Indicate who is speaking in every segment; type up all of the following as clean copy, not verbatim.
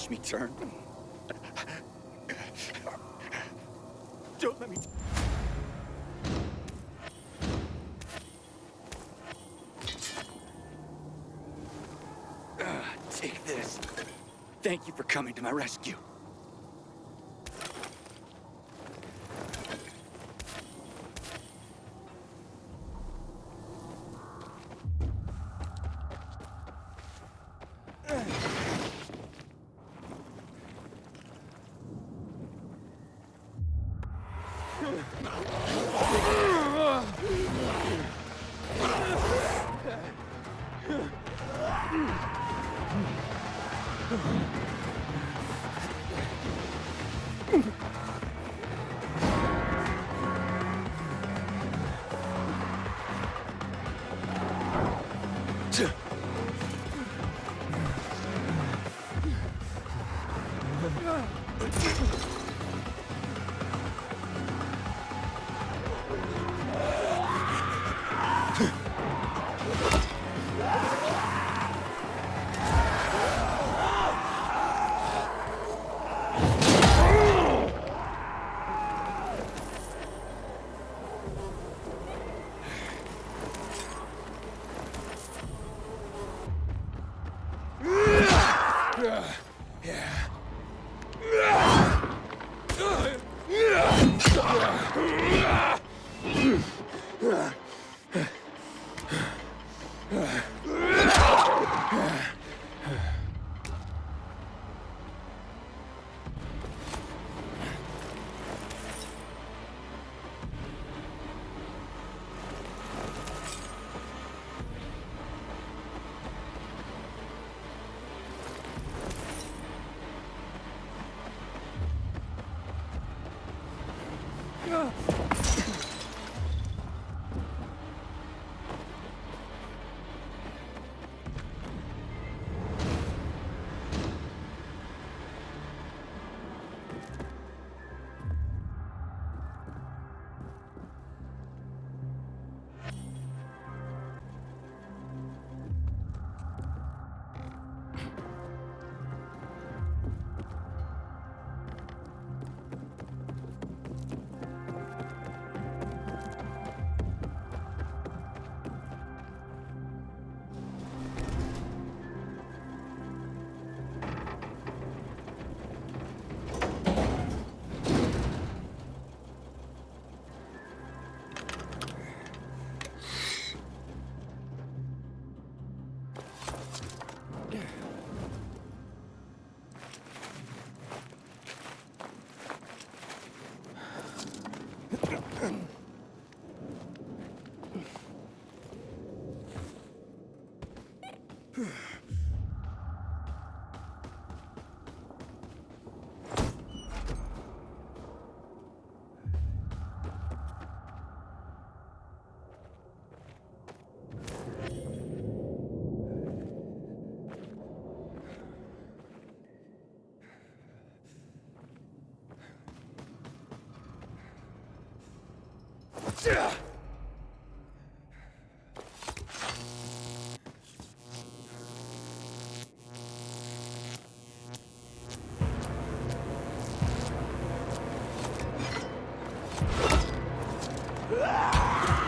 Speaker 1: watch me turn. Don't let me... Take this. Thank you for coming to my rescue.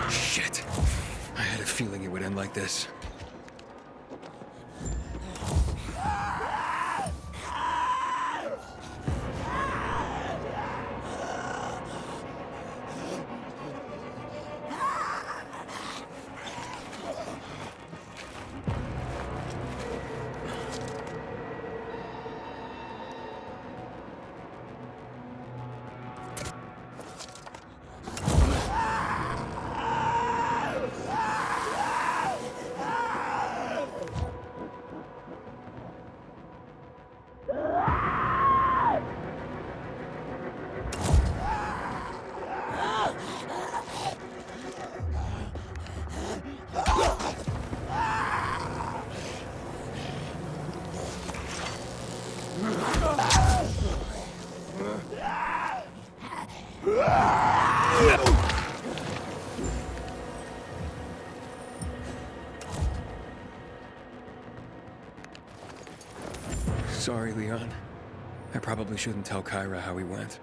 Speaker 2: Shit. I had a feeling it would end like this. Sorry, Leon. I probably shouldn't tell Kyra how he went.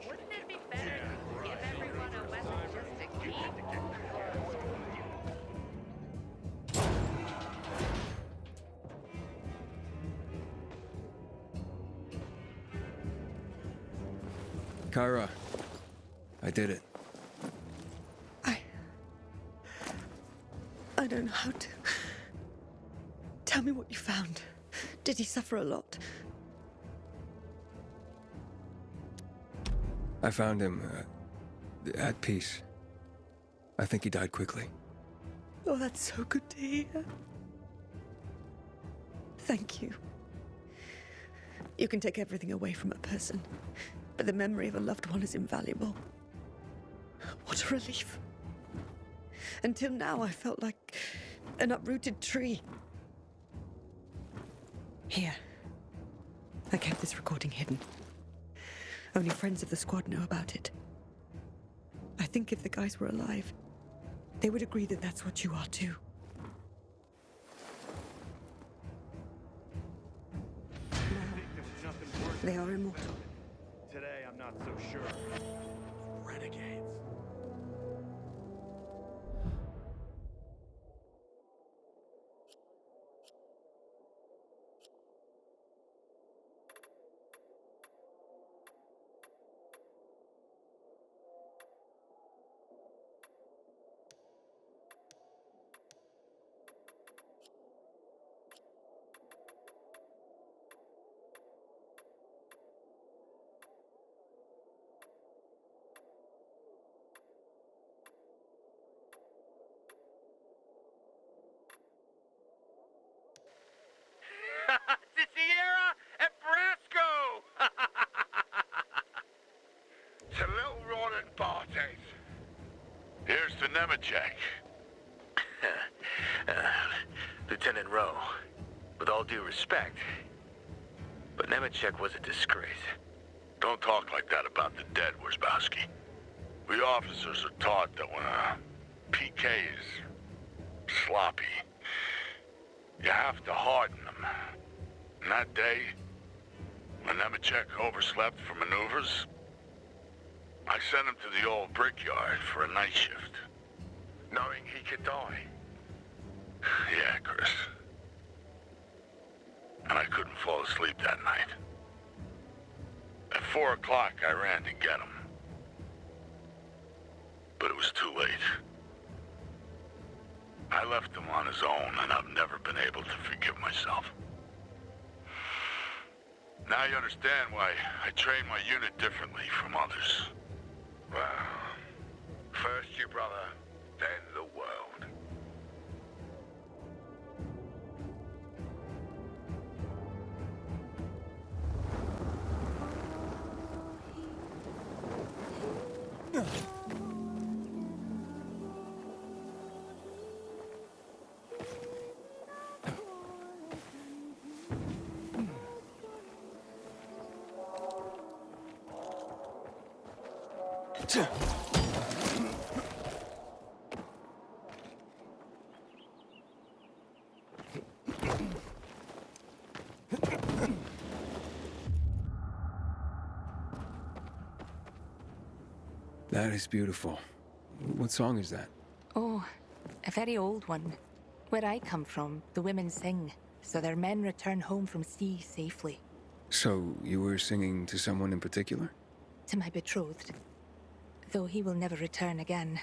Speaker 3: Wouldn't it be better to give everyone a weapon just to keep?
Speaker 2: Kyra, I did it.
Speaker 4: I don't know how to. Tell me what you found. Did he suffer a lot?
Speaker 2: I found him at peace. I think he died quickly.
Speaker 4: Oh, that's so good to hear. Thank you. You can take everything away from a person, but the memory of a loved one is invaluable. What a relief. Until now, I felt like an uprooted tree. Here. I kept this recording hidden. Only friends of the squad know about it. I think if the guys were alive, they would agree that that's what you are too. Now, they are immortal.
Speaker 5: Today, I'm not so sure. Renegades.
Speaker 6: The Sierra and Brasco!
Speaker 7: Salute Roland Bartes. Here's to Nemechek.
Speaker 6: Lieutenant Rowe, with all due respect, but Nemechek was a disgrace.
Speaker 7: Don't talk like that about the dead, Wierzbowski. We officers are taught that when a PK is sloppy, you have to harden them. And that day, when Nemechek overslept for maneuvers, I sent him to the old brickyard for a night shift, knowing he could die. Yeah, Chris. And I couldn't fall asleep that night. At 4 o'clock, I ran to get him. But it was too late. I left him on his own, and I've never been able to forgive myself. Now you understand why I train my unit differently from others. Well, first your brother, then the world.
Speaker 2: That is beautiful. What song is that?
Speaker 8: Oh, a very old one. Where I come from, the women sing, so their men return home from sea safely.
Speaker 2: So, you were singing to someone in particular?
Speaker 8: To my betrothed. Though he will never return again.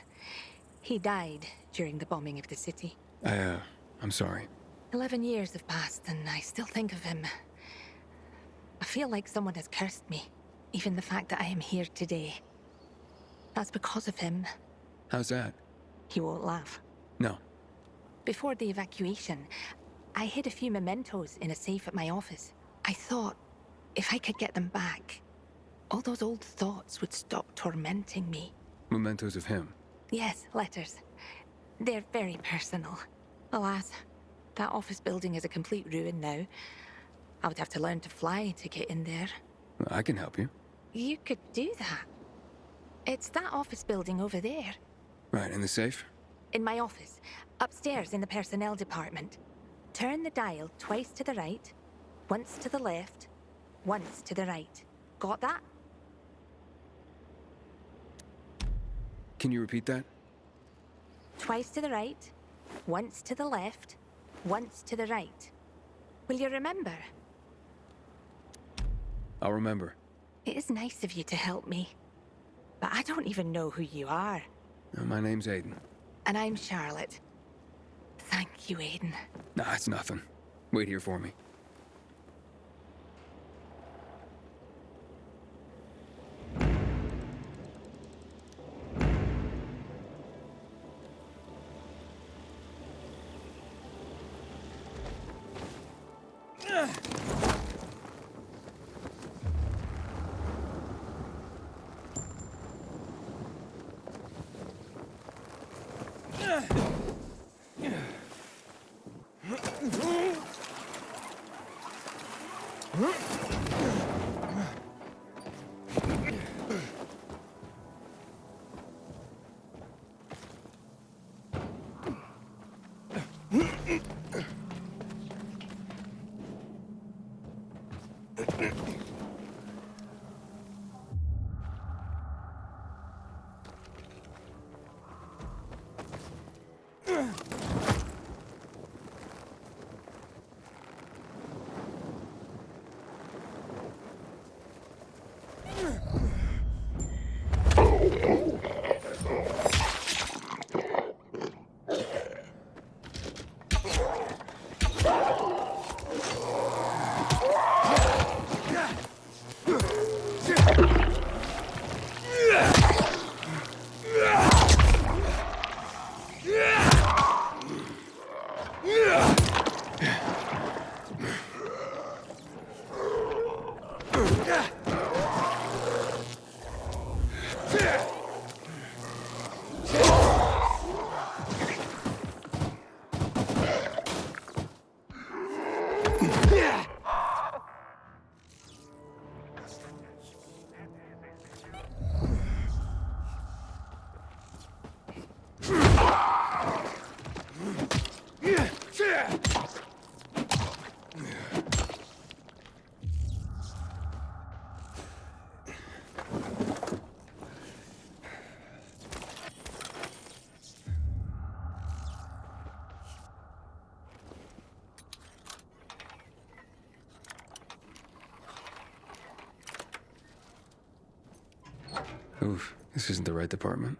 Speaker 8: He died during the bombing of the city.
Speaker 2: I'm sorry.
Speaker 8: 11 years have passed, and I still think of him. I feel like someone has cursed me. Even the fact that I am here today. That's because of him.
Speaker 2: How's that?
Speaker 8: He won't laugh.
Speaker 2: No.
Speaker 8: Before the evacuation, I hid a few mementos in a safe at my office. I thought, if I could get them back, all those old thoughts would stop tormenting me.
Speaker 2: Mementos of him?
Speaker 8: Yes, letters. They're very personal. Alas, that office building is a complete ruin now. I would have to learn to fly to get in there.
Speaker 2: I can help you.
Speaker 8: You could do that. It's that office building over there.
Speaker 2: Right, in the safe?
Speaker 8: In my office, upstairs in the personnel department. Turn the dial twice to the right, once to the left, once to the right. Got that?
Speaker 2: Can you repeat that?
Speaker 8: Twice to the right, once to the left, once to the right. Will you remember?
Speaker 2: I'll remember.
Speaker 8: It is nice of you to help me. But I don't even know who you are.
Speaker 2: My name's Aiden.
Speaker 8: And I'm Charlotte. Thank you, Aiden.
Speaker 2: Nah, it's nothing. Wait here for me. Oof, this isn't the right department.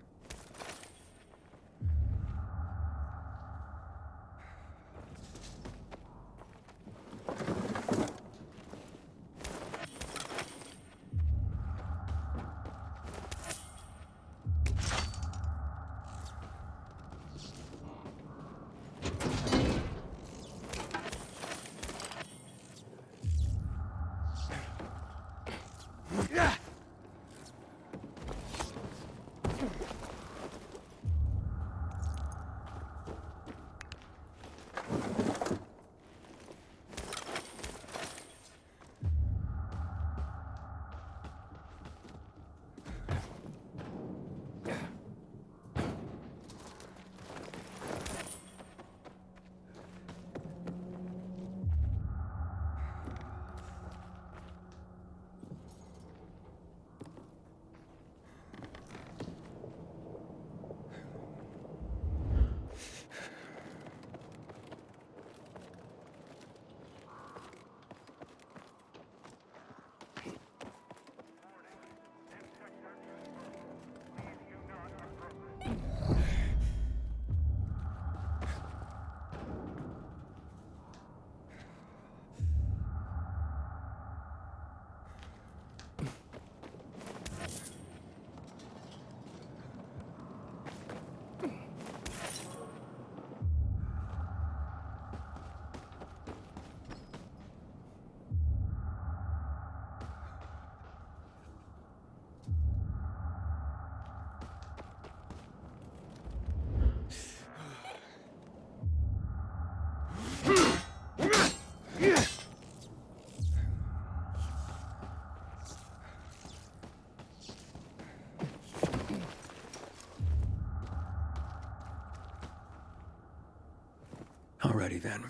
Speaker 2: Alrighty then.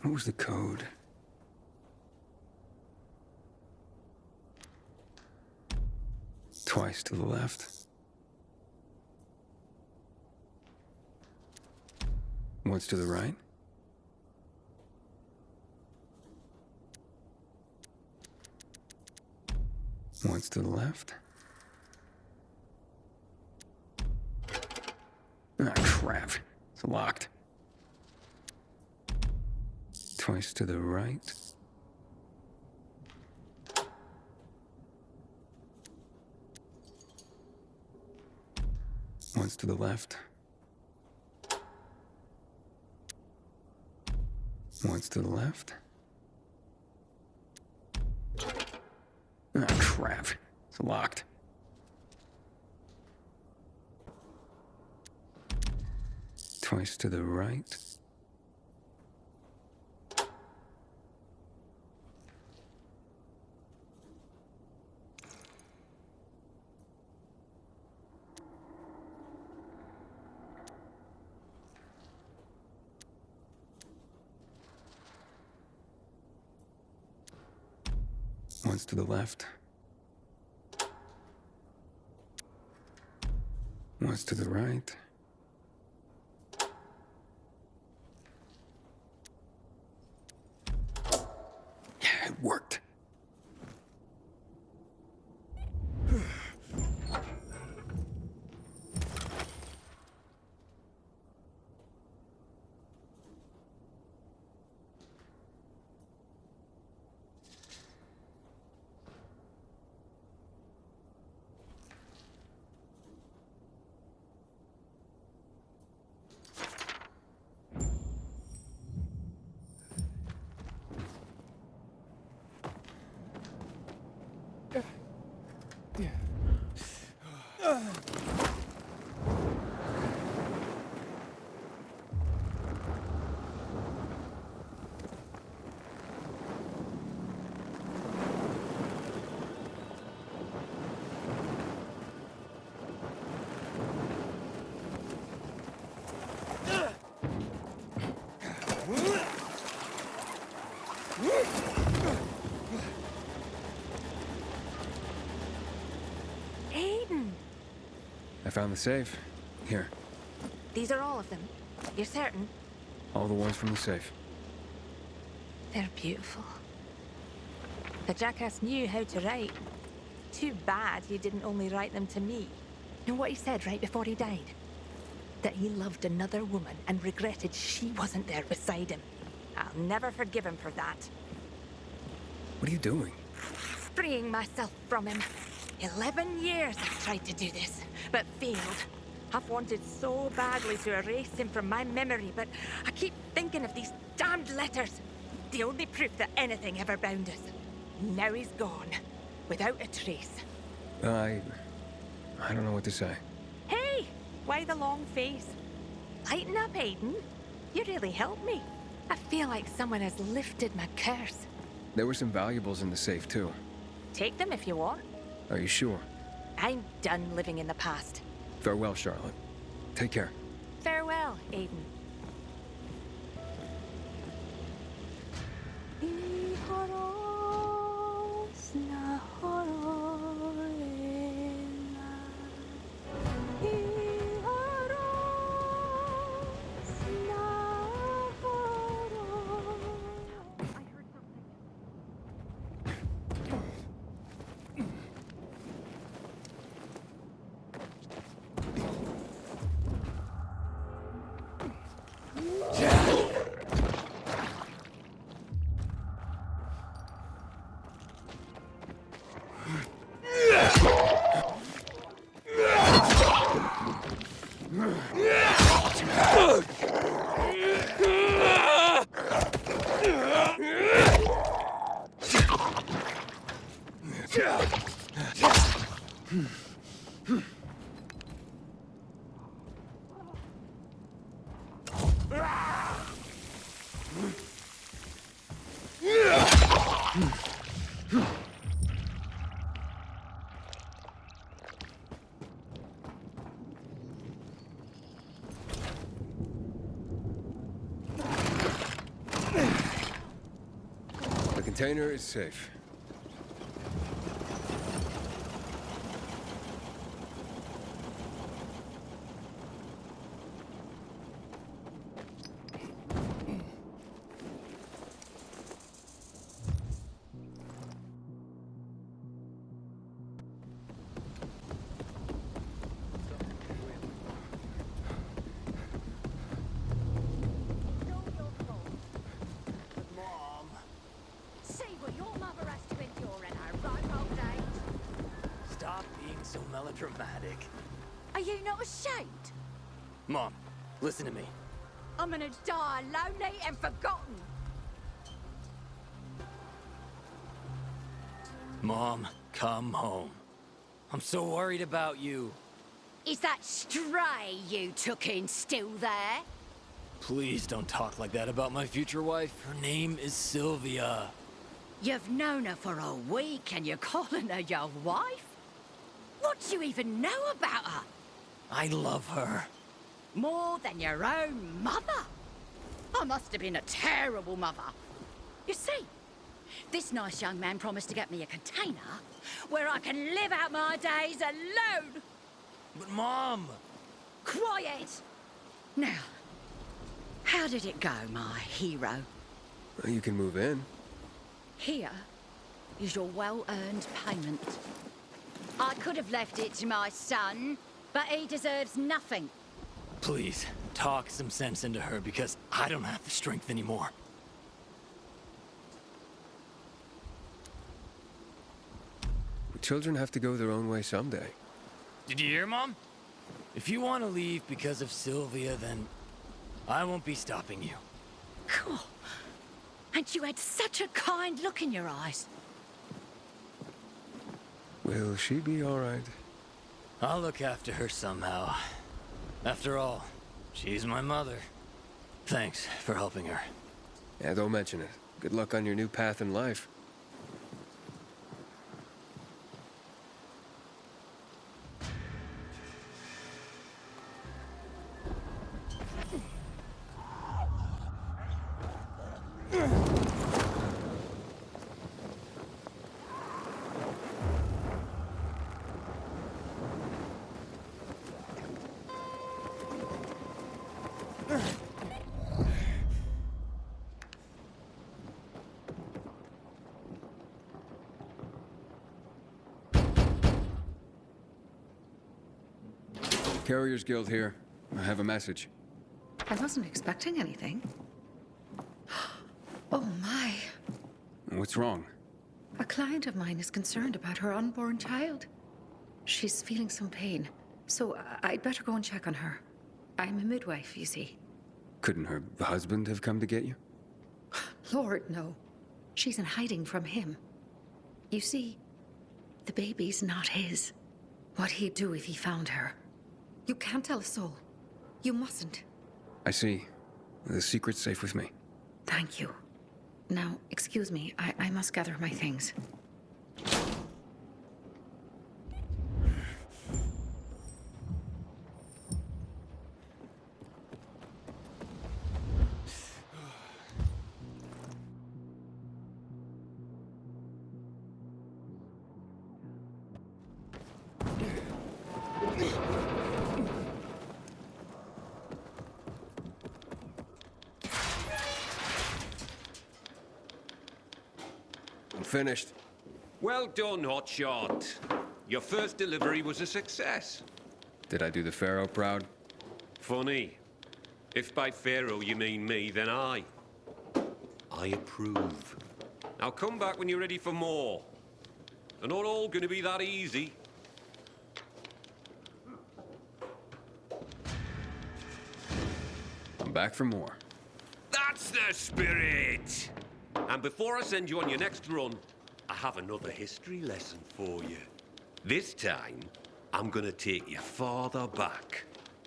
Speaker 2: What was the code? Twice to the left. Once to the right. Once to the left. Ah, crap. It's locked. Twice to the right. Once to the left. Once to the left. Ah, crap. It's locked. Twice to the right. Once to the left. Once to the right. Yeah, it worked.
Speaker 8: Aiden!
Speaker 2: I found the safe. Here,
Speaker 8: These are all of them. You're certain?
Speaker 2: all the ones from the safe.
Speaker 8: They're beautiful. The jackass knew how to write. Too bad he didn't only write them to me. You know what he said right before he died? That he loved another woman and regretted she wasn't there beside him. I'll never forgive him for that.
Speaker 2: What are you doing?
Speaker 8: Freeing myself from him. 11 years I've tried to do this, but failed. I've wanted so badly to erase him from my memory, but I keep thinking of these damned letters. The only proof that anything ever bound us. Now he's gone, without a trace.
Speaker 2: I don't know what to say.
Speaker 8: Hey, why the long face? Lighten up, Aiden. You really helped me. I feel like someone has lifted my curse.
Speaker 2: There were some valuables in the safe, too.
Speaker 8: Take them if you want.
Speaker 2: Are you sure?
Speaker 8: I'm done living in the past.
Speaker 2: Farewell, Charlotte. Take care.
Speaker 8: Farewell, Aiden.
Speaker 2: The container is safe.
Speaker 3: See what your mother has to endure in her ripe old age.
Speaker 1: Stop being so melodramatic.
Speaker 3: Are you not ashamed?
Speaker 1: Mom, listen to me.
Speaker 3: I'm gonna die lonely and forgotten.
Speaker 1: Mom, come home. I'm so worried about you.
Speaker 3: Is that stray you took in still there?
Speaker 1: Please don't talk like that about my future wife. Her name is Sylvia.
Speaker 3: You've known her for a week and you're calling her your wife? What do you even know about her?
Speaker 1: I love her.
Speaker 3: More than your own mother? I must have been a terrible mother. You see, this nice young man promised to get me a container where I can live out my days alone.
Speaker 1: But Mom!
Speaker 3: Quiet! Now, how did it go, my hero?
Speaker 2: Well, you can move in.
Speaker 3: Here is your well-earned payment. I could have left it to my son, but he deserves nothing.
Speaker 1: Please, talk some sense into her because I don't have the strength anymore.
Speaker 2: Children have to go their own way someday.
Speaker 1: Did you hear, Mom? If you want to leave because of Sylvia, then I won't be stopping you.
Speaker 3: Cool. And you had such a kind look in your eyes.
Speaker 2: Will she be all right?
Speaker 1: I'll look after her somehow. After all, she's my mother. Thanks for helping her.
Speaker 2: Yeah, don't mention it. Good luck on your new path in life. Carriers Guild here. I have a message.
Speaker 9: I wasn't expecting anything. Oh my.
Speaker 2: What's wrong?
Speaker 9: A client of mine is concerned about her unborn child. She's feeling some pain, so I'd better go and check on her. I'm a midwife, you see.
Speaker 2: Couldn't her husband have come to get you?
Speaker 9: Lord, no. She's in hiding from him. You see, the baby's not his. What he'd do if he found her. You can't tell a soul. You mustn't.
Speaker 2: I see. The secret's safe with me.
Speaker 9: Thank you. Now, excuse me, I must gather my things.
Speaker 2: I'm finished.
Speaker 10: Well done, Hotshot. Your first delivery was a success.
Speaker 2: Did I do the Pharaoh proud?
Speaker 10: Funny. If by Pharaoh you mean me, then I approve. Now come back when you're ready for more. They're not all gonna be that easy.
Speaker 2: I'm back for more.
Speaker 10: That's the spirit! And before I send you on your next run, I have another history lesson for you. This time, I'm gonna take you farther back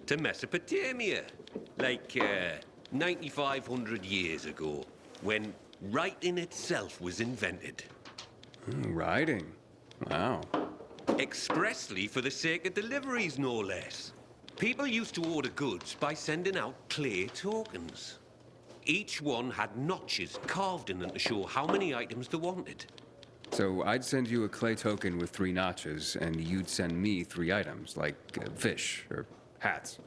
Speaker 10: to Mesopotamia, like 9,500 years ago, when writing itself was invented.
Speaker 2: Writing? Wow.
Speaker 10: Expressly for the sake of deliveries, no less. People used to order goods by sending out clay tokens. Each one had notches carved in them to show how many items they wanted.
Speaker 2: So I'd send you a clay token with 3 notches, and you'd send me 3 items, like fish or hats.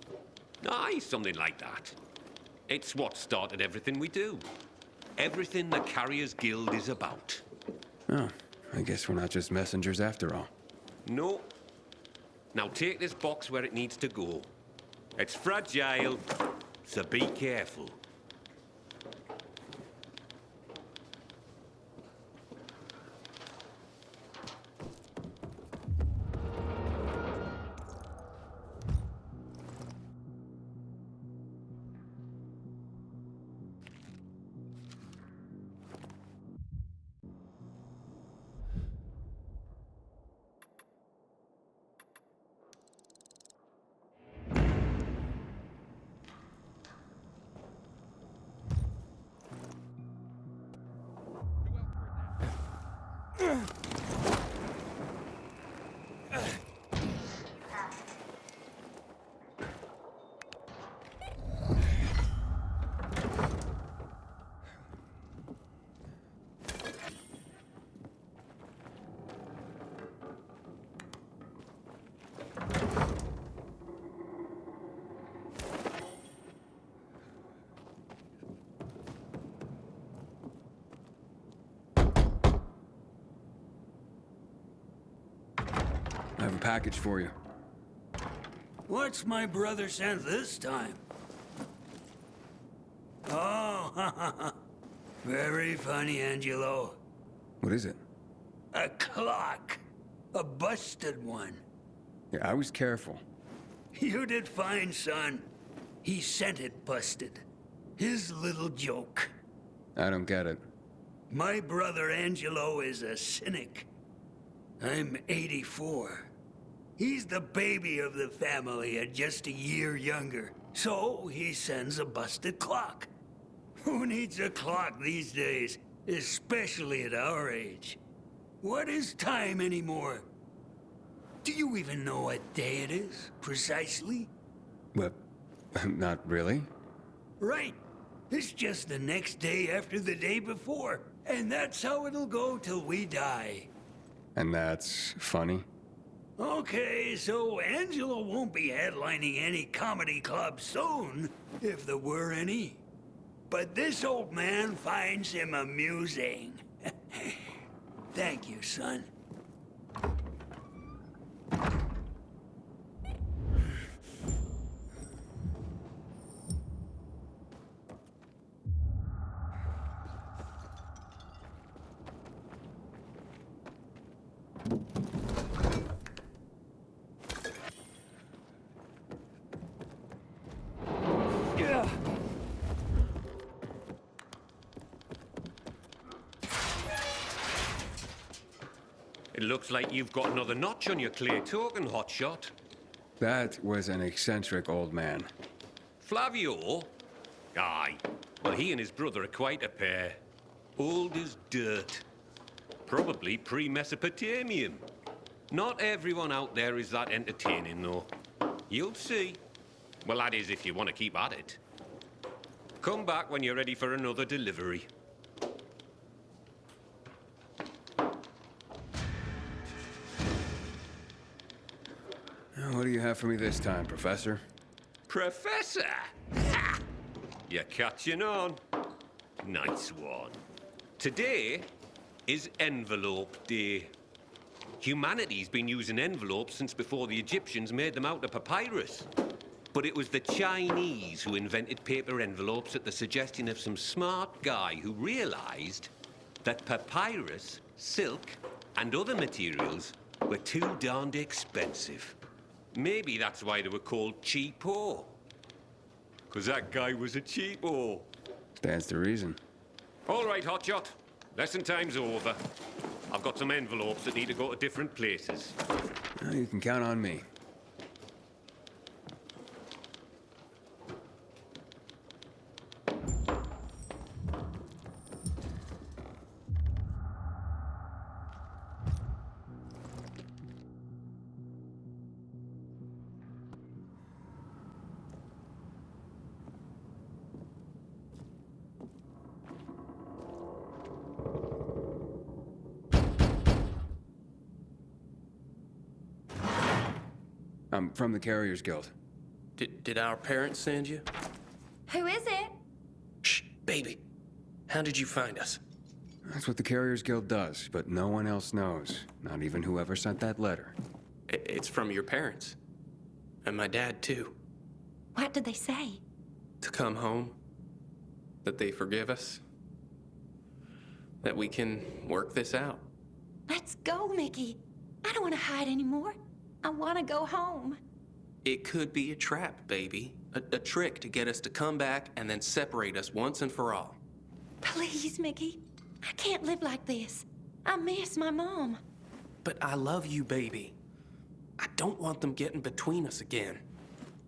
Speaker 10: Aye, something like that. It's what started everything we do. Everything the Carriers Guild is about.
Speaker 2: Oh, I guess we're not just messengers after all.
Speaker 10: No. Now take this box where it needs to go. It's fragile, so be careful.
Speaker 2: I have a package for you.
Speaker 1: What's my brother sent this time? Oh, very funny, Angelo.
Speaker 2: What is it?
Speaker 1: A clock. A busted one.
Speaker 2: Yeah, I was careful.
Speaker 1: You did fine, son. He sent it busted. His little joke.
Speaker 2: I don't get it.
Speaker 1: My brother Angelo is a cynic. I'm 84. He's the baby of the family and just a year younger. So he sends a busted clock. Who needs a clock these days, especially at our age? What is time anymore? Do you even know what day it is, precisely?
Speaker 2: Well, not really.
Speaker 1: Right. It's just the next day after the day before. And that's how it'll go till we die.
Speaker 2: And that's funny?
Speaker 1: Okay, so Angelo won't be headlining any comedy club soon, if there were any. But this old man finds him amusing. Thank you, son.
Speaker 10: It looks like you've got another notch on your clay token, Hotshot.
Speaker 2: That was an eccentric old man.
Speaker 10: Flavio? Aye. Well, he and his brother are quite a pair. Old as dirt. Probably pre-Mesopotamian. Not everyone out there is that entertaining, though. You'll see. Well, that is if you want to keep at it. Come back when you're ready for another delivery.
Speaker 2: What do you have for me this time, Professor?
Speaker 10: Professor? Ha! You're catching on. Nice one. Today is Envelope Day. Humanity's been using envelopes since before the Egyptians made them out of papyrus. But it was the Chinese who invented paper envelopes at the suggestion of some smart guy who realized that papyrus, silk, and other materials were too darned expensive. Maybe that's why they were called cheapo. 'Cause that guy was a cheapo.
Speaker 2: Stands to reason.
Speaker 10: All right, Hotshot. Lesson time's over. I've got some envelopes that need to go to different places.
Speaker 2: Well, you can count on me. I'm from the Carriers Guild.
Speaker 11: Did our parents send you?
Speaker 3: Who is it?
Speaker 11: Shh, baby. How did you find us?
Speaker 2: That's what the Carriers Guild does, but no one else knows. Not even whoever sent that letter.
Speaker 11: It's from your parents. And my dad, too.
Speaker 3: What did they say?
Speaker 11: To come home. That they forgive us. That we can work this out.
Speaker 3: Let's go, Mickey. I don't want to hide anymore. I want to go home.
Speaker 11: It could be a trap, baby. A trick to get us to come back and then separate us once and for all.
Speaker 3: Please, Mickey. I can't live like this. I miss my mom.
Speaker 11: But I love you, baby. I don't want them getting between us again.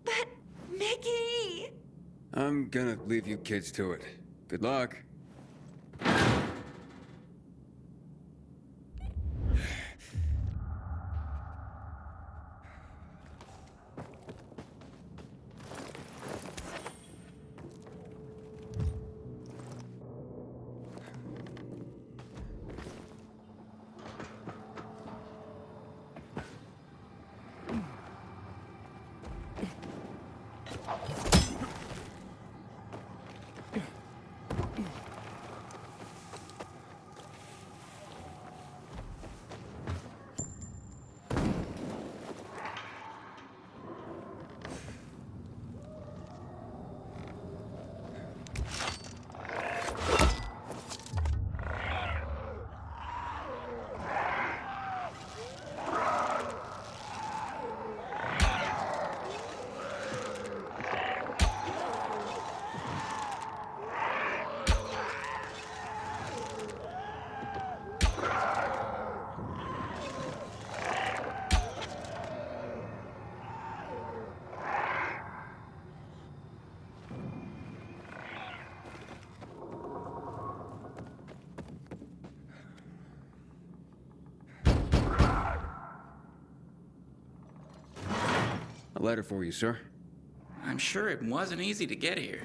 Speaker 3: But, Mickey!
Speaker 2: I'm gonna leave you kids to it. Good luck. A letter for you, sir.
Speaker 12: I'm sure it wasn't easy to get here.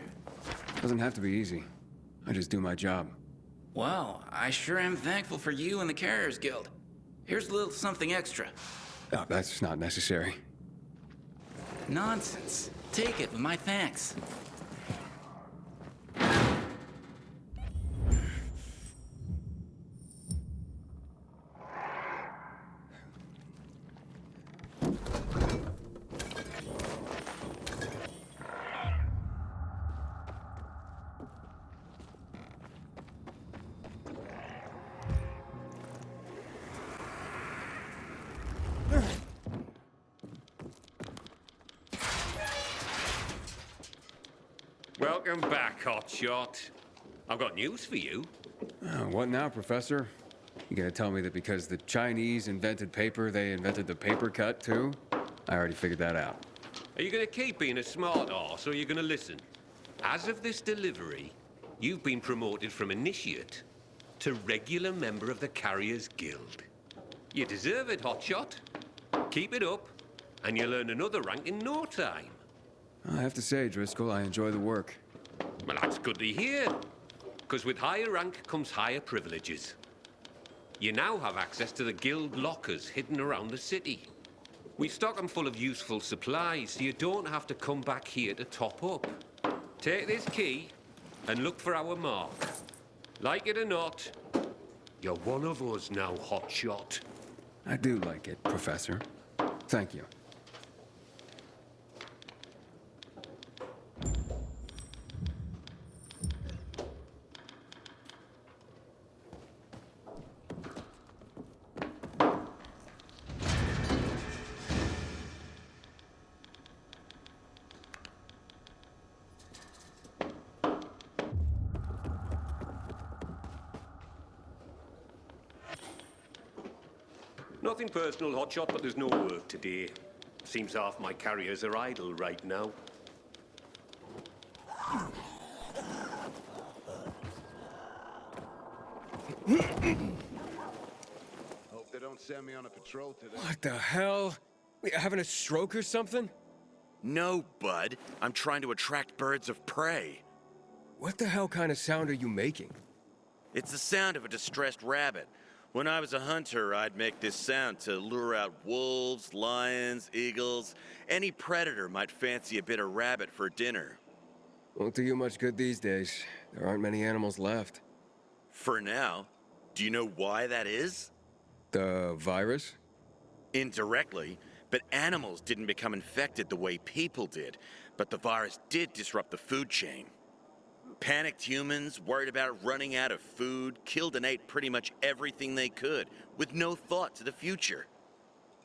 Speaker 2: Doesn't have to be easy. I just do my job.
Speaker 12: Well, I sure am thankful for you and the Carriers Guild. Here's a little something extra.
Speaker 2: Oh, that's not necessary.
Speaker 12: Nonsense. Take it with my thanks.
Speaker 10: Welcome back, Hotshot. I've got news for you.
Speaker 2: What now, Professor? You gonna tell me that because the Chinese invented paper, they invented the paper cut too? I already figured that out.
Speaker 10: Are you gonna keep being a smart arse, or are you gonna listen? As of this delivery, you've been promoted from initiate to regular member of the Carriers Guild. You deserve it, Hotshot. Keep it up, and you'll earn another rank in no time.
Speaker 2: I have to say, Driscoll, I enjoy the work.
Speaker 10: Well, that's good to hear. Because with higher rank comes higher privileges. You now have access to the guild lockers hidden around the city. We stock them full of useful supplies, so you don't have to come back here to top up. Take this key and look for our mark. Like it or not, you're one of us now, Hotshot.
Speaker 2: I do like it, Professor. Thank you.
Speaker 10: Nothing personal, Hotshot, but there's no work today. Seems half my carriers are idle right now.
Speaker 7: Hope they don't send me on a patrol today.
Speaker 2: What the hell? You having a stroke or something?
Speaker 13: No, bud. I'm trying to attract birds of prey.
Speaker 2: What the hell kind of sound are you making?
Speaker 13: It's the sound of a distressed rabbit. When I was a hunter, I'd make this sound to lure out wolves, lions, eagles. Any predator might fancy a bit of rabbit for dinner.
Speaker 2: Won't do you much good these days. There aren't many animals left.
Speaker 13: For now. Do you know why that is?
Speaker 2: The virus?
Speaker 13: Indirectly, but animals didn't become infected the way people did. But the virus did disrupt the food chain. Panicked humans, worried about running out of food, killed and ate pretty much everything they could, with no thought to the future.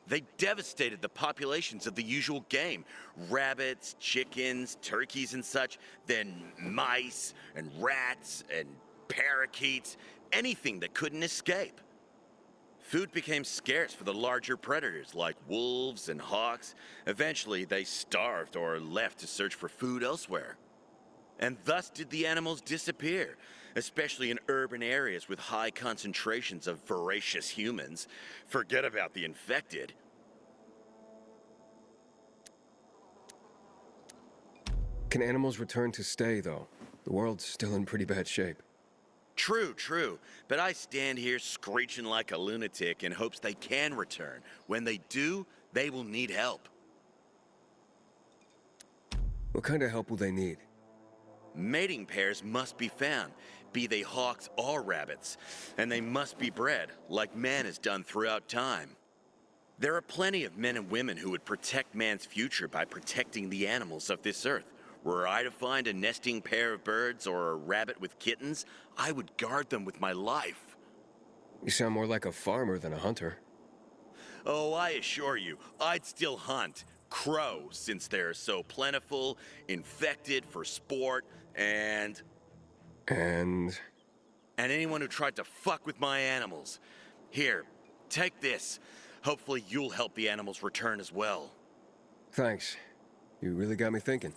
Speaker 13: They devastated the populations of the usual game. Rabbits, chickens, turkeys and such, then mice and rats and parakeets, anything that couldn't escape. Food became scarce for the larger predators like wolves and hawks. Eventually, they starved or left to search for food elsewhere. And thus did the animals disappear, especially in urban areas with high concentrations of voracious humans. Forget about the infected.
Speaker 2: Can animals return to stay, though? The world's still in pretty bad shape.
Speaker 13: True, but I stand here screeching like a lunatic in hopes they can return. When they do, they will need help.
Speaker 2: What kind of help will they need?
Speaker 13: Mating pairs must be found, be they hawks or rabbits, and they must be bred, like man has done throughout time. There are plenty of men and women who would protect man's future by protecting the animals of this earth. Were I to find a nesting pair of birds or a rabbit with kittens, I would guard them with my life.
Speaker 2: You sound more like a farmer than a hunter.
Speaker 13: Oh, I assure you, I'd still hunt crow since they're so plentiful, infected for sport, and anyone who tried to fuck with my animals. Here, take this. Hopefully you'll help the animals return as well.
Speaker 2: Thanks. You really got me thinking.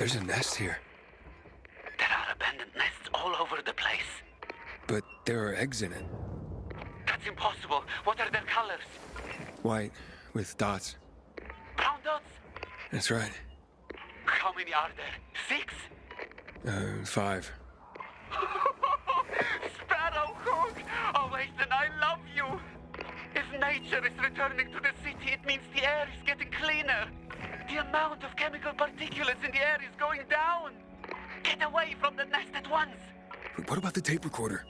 Speaker 2: There's a nest here.
Speaker 14: There are abandoned nests all over the place.
Speaker 2: But there are eggs in it.
Speaker 14: That's impossible. What are their colors?
Speaker 2: White, with dots.
Speaker 14: Brown dots?
Speaker 2: That's right.
Speaker 14: How many are there? 6?
Speaker 2: 5.
Speaker 14: Sparrowhawk! Oh, Ethan, I love you! If nature is returning to the city, it means the air is getting cleaner. The amount of chemical particulates in the air is going down. Get away from the nest at once.
Speaker 2: But what about the tape recorder?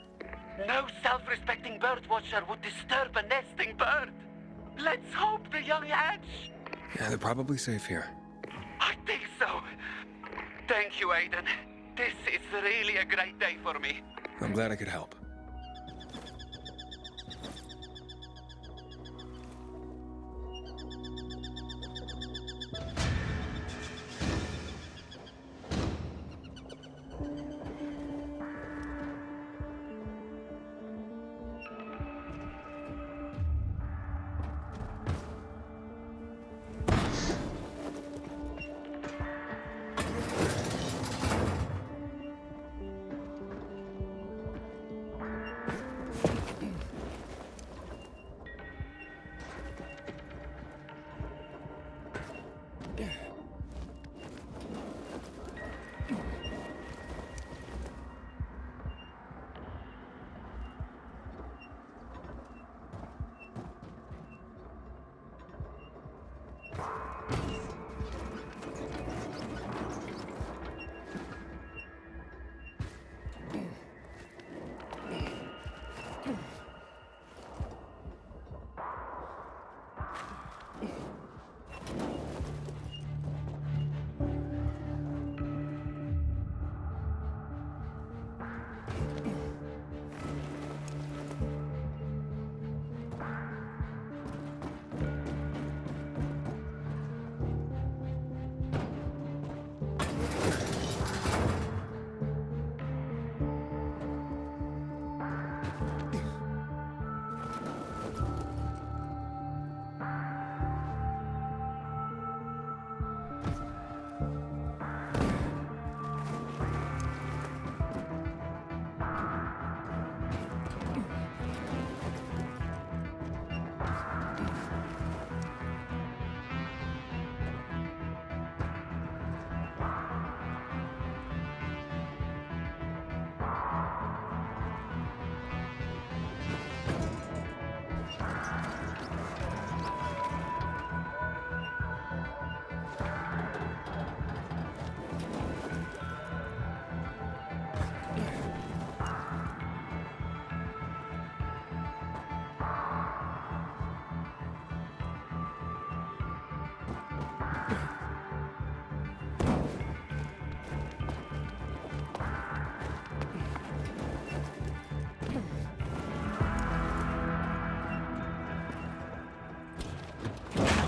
Speaker 14: No self-respecting bird watcher would disturb a nesting bird. Let's hope the young hatch.
Speaker 2: Yeah, they're probably safe here.
Speaker 14: I think so. Thank you, Aiden. This is really a great day for me.
Speaker 2: I'm glad I could help.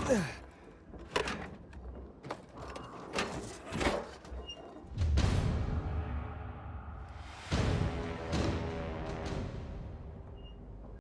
Speaker 2: Ugh.